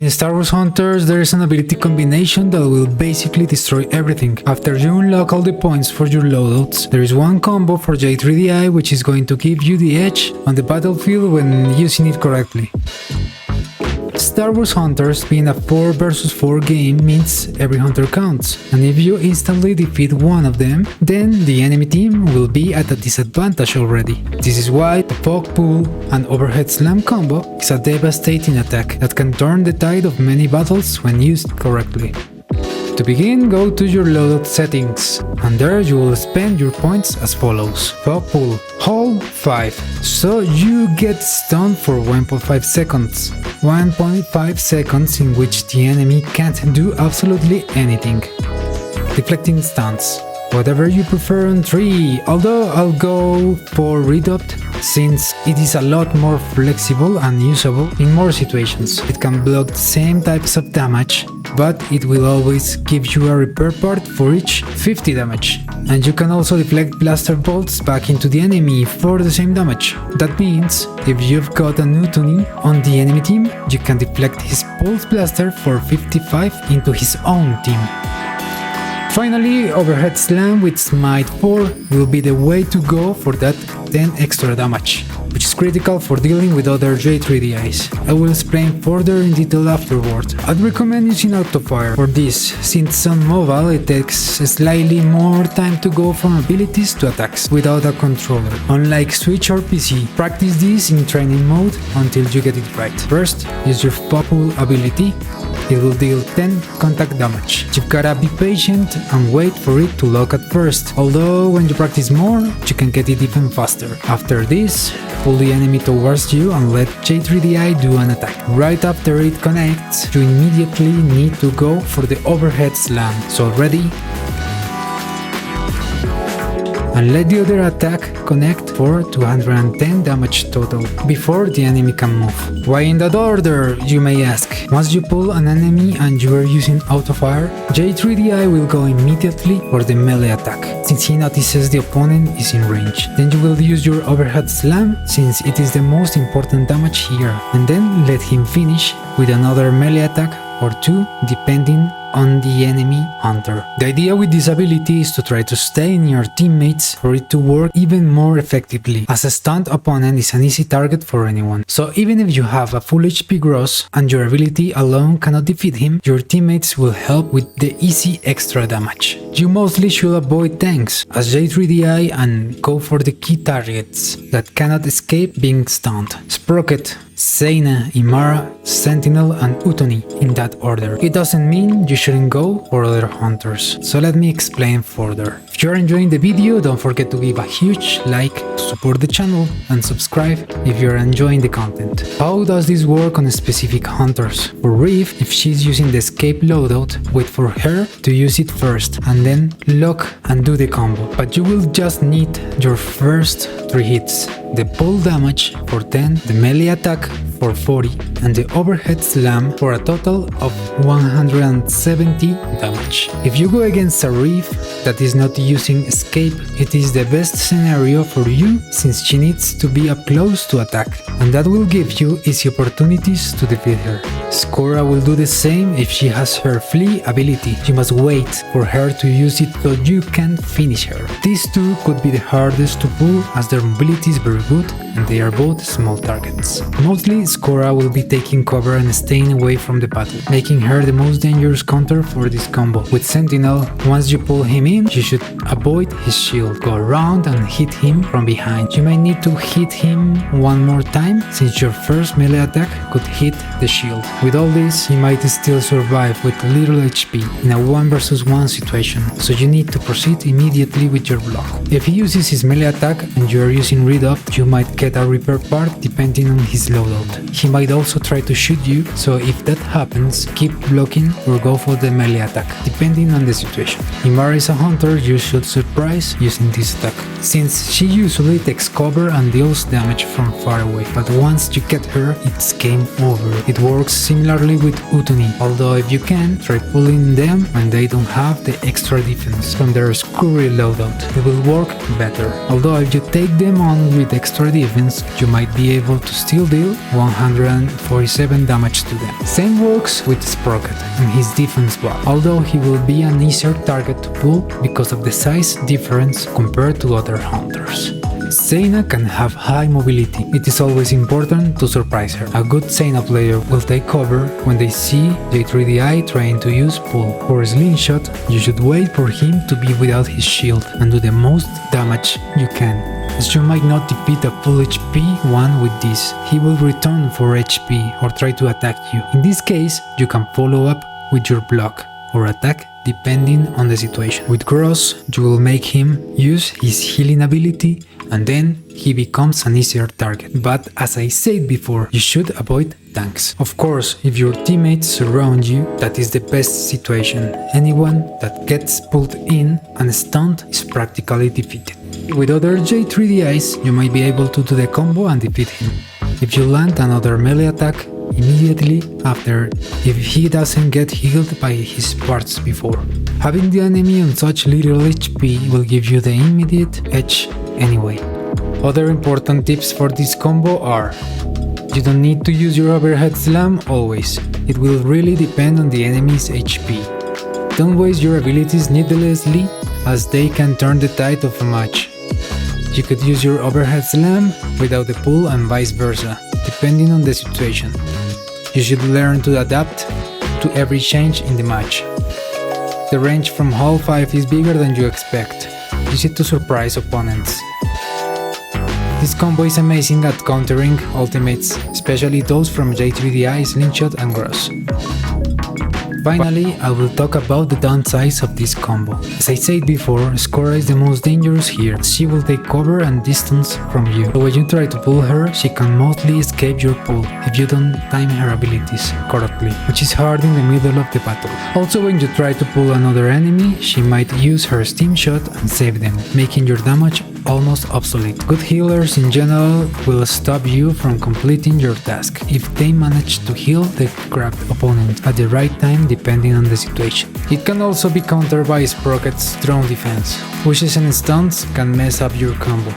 In Star Wars Hunters, there is an ability combination that will basically destroy everything. After you unlock all the points for your loadouts, there is one combo for J3DI which is going to give you the edge on the battlefield when using it correctly. Star Wars Hunters being a 4 vs 4 game means every hunter counts, and if you instantly defeat one of them, then the enemy team will be at a disadvantage already. This is why the fog pull and overhead slam combo is a devastating attack that can turn the tide of many battles when used correctly. To begin, go to your loadout settings, and there you will spend your points as follows. Fog pull, hold 5, so you get stunned for 1.5 seconds. 1.5 seconds in which the enemy can't do absolutely anything. Deflecting stance, whatever you prefer on 3, although I'll go for readopt since it is a lot more flexible and usable in more situations. It can block the same types of damage, but it will always give you a repair part for each 50 damage. And you can also deflect blaster bolts back into the enemy for the same damage. That means, if you've got an Utooni on the enemy team, you can deflect his pulse blaster for 55 into his own team. Finally, overhead slam with smite 4 will be the way to go for that 10 extra damage, which is critical for dealing with other J3DIs. I will explain further in detail afterward. I'd recommend using Autofire for this, since on mobile it takes slightly more time to go from abilities to attacks without a controller, unlike Switch or PC. Practice this in training mode until you get it right. First, use your fog pull ability. It will deal 10 contact damage. You've gotta be patient and wait for it to lock at first, although when you practice more, you can get it even faster. After this, pull the enemy towards you and let J3DI do an attack. Right after it connects, you immediately need to go for the overhead slam. So ready? And let the other attack connect for 210 damage total, before the enemy can move. Why in that order, you may ask? Once you pull an enemy and you are using Autofire, J3DI will go immediately for the melee attack, since he notices the opponent is in range. Then you will use your overhead slam, since it is the most important damage here, and then let him finish with another melee attack or 2, depending on the enemy hunter. The idea with this ability is to try to stay in your teammates for it to work even more effectively, as a stunned opponent is an easy target for anyone. So even if you have a full HP Grozz and your ability alone cannot defeat him, your teammates will help with the easy extra damage. You mostly should avoid tanks as J3DI and go for the key targets that cannot escape being stunned. Sprocket, Zaina, Imara, Sentinel and Utooni in that order. It doesn't mean you shouldn't go for other hunters, so let me explain further. If you're enjoying the video, don't forget to give a huge like to support the channel and subscribe if you're enjoying the content. How does this work on specific hunters? For Rieve, if she's using the escape loadout, wait for her to use it first and then lock and do the combo, but you will just need your first 3 hits. The pull damage for 10, the melee attack for 40 and the overhead slam for a total of 170 damage. If you go against a Rieve that is not using escape, it is the best scenario for you since she needs to be up close to attack, and that will give you easy opportunities to defeat her. Skora will do the same if she has her flee ability. You must wait for her to use it so you can finish her. These two could be the hardest to pull as their mobility is very good and they are both small targets. Mostly Skora will be taking cover and staying away from the battle, making her the most dangerous counter for this combo. With Sentinel, once you pull him in, you should avoid his shield, go around and hit him from behind. You may need to hit him one more time since your first melee attack could hit the shield. With all this, he might still survive with little HP in a 1 vs 1 situation, so you need to proceed immediately with your block. If he uses his melee attack and you are using readout, you might get a repair part depending on his loadout. He might also try to shoot you, so if that happens, keep blocking or go for the melee attack, depending on the situation. Imara is a hunter, you should surprise using this attack. since she usually takes cover and deals damage from far away, but once you get her, it's game over. It works similarly with Utooni, although if you can, try pulling them when they don't have the extra defense from their Skora loadout. It will work better, although if you take them on with extra defense, you might be able to still deal 147 damage to them. Same works with Sprocket and his defense buff, although he will be an easier target to pull because of the size difference compared to other hunters. Zaina can have high mobility. It is always important to surprise her. A good Zaina player will take cover when they see J3DI trying to use pull. For Slingshot, you should wait for him to be without his shield and do the most damage you can, as you might not defeat a full HP one with this. He will return for HP or try to attack you. In this case, you can follow up with your block or attack depending on the situation. With Grozz, you will make him use his healing ability and then he becomes an easier target. But as I said before, you should avoid tanks. Of course, if your teammates surround you, that is the best situation. Anyone that gets pulled in and stunned is practically defeated. With other J3DIs, you might be able to do the combo and defeat him. If you land another melee attack immediately after, if he doesn't get healed by his parts before. Having the enemy on such little HP will give you the immediate edge anyway. Other important tips for this combo are: you don't need to use your overhead slam always, it will really depend on the enemy's HP. Don't waste your abilities needlessly, as they can turn the tide of a match. You could use your overhead slam without the pull and vice versa, depending on the situation. You should learn to adapt to every change in the match. The range from Hall 5 is bigger than you expect. Use it to surprise opponents. This combo is amazing at countering ultimates, especially those from J3DI, Slingshot and Grozz. Finally, I will talk about the downsides of this combo. As I said before, Skora is the most dangerous here. She will take cover and distance from you. So when you try to pull her, she can mostly escape your pull if you don't time her abilities correctly, which is hard in the middle of the battle. Also, when you try to pull another enemy, she might use her steam shot and save them, making your damage almost obsolete. Good healers in general will stop you from completing your task if they manage to heal the cracked opponent at the right time depending on the situation. It can also be countered by Sprocket's drone defense. Pushes and stunts can mess up your combo.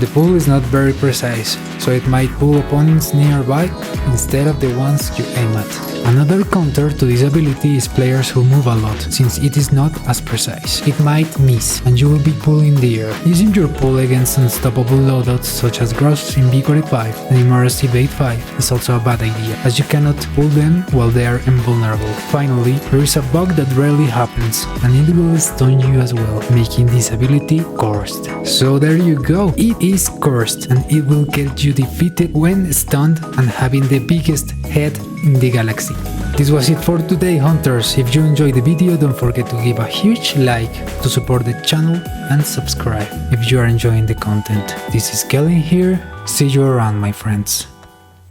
The pull is not very precise, so it might pull opponents nearby instead of the ones you aim at. Another counter to this ability is players who move a lot, since it is not as precise. It might miss, and you will be pulling the air. Using your pull against unstoppable loadouts such as Grozz in B45 and Imara C85 is also a bad idea, as you cannot pull them while they are invulnerable. Finally, there is a bug that rarely happens, and it will stun you as well, making this ability cursed. So there you go, it is cursed, and it will get you defeated when stunned and having the biggest head in the galaxy. This was it for today, hunters. If you enjoyed the video, don't forget to give a huge like to support the channel and subscribe if you are enjoying the content. This is Kellen here, see you around, my friends.